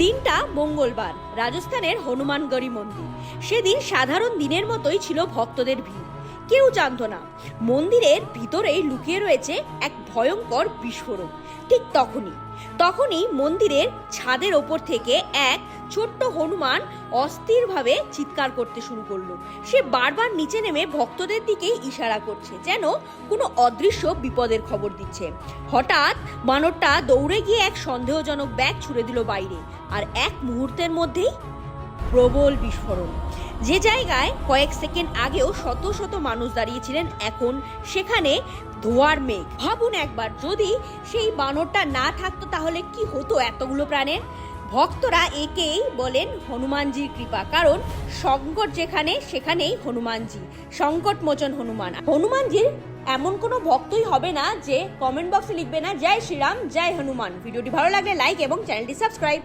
দিনটা মঙ্গলবার, রাজস্থানের হনুমানগড়ি মন্দির। সেদিন সাধারণ দিনের মতোই ছিল ভক্তদের ভিড়। কেউ জানতো না মন্দিরের ভিতরেই লুকিয়ে রয়েছে এক ভয়ঙ্কর বিস্ফোরণ। ঠিক তখনই মন্দিরের ছাদের ওপর থেকে এক ছোট্ট হনুমান অস্থিরভাবে চিৎকার করতে শুরু করলো। সে বারবার নিচে নেমে ভক্তদের দিকেই ইশারা করছে, যেন কোনো অদৃশ্য বিপদের খবর দিচ্ছে। হঠাৎ বানরটা দৌড়ে গিয়ে এক সন্দেহজনক ব্যাগ ছুড়ে দিল বাইরে, আর এক মুহূর্তের মধ্যেই প্রবল বিস্ফোরণ। যে জায়গায় কয়েক সেকেন্ড আগেও শত শত মানুষ দাঁড়িয়েছিলেন, এখন সেখানে ধোঁয়ার মেঘ। ভাবুন একবার, যদি সেই বানরটা না থাকতো তাহলে কি হতো এতগুলো প্রাণের। ভক্তরা একেই বলেন হনুমানজির কৃপা, কারণ সংকট যেখানে সেখানেই হনুমানজি, সংকট মোচন হনুমান। হনুমানজির এমন কোনো ভক্তই হবে না যে কমেন্ট বক্সে লিখবে না জয় শ্রীরাম, জয় হনুমান। ভিডিওটি ভালো লাগলে লাইক এবং চ্যানেলটি সাবস্ক্রাইব।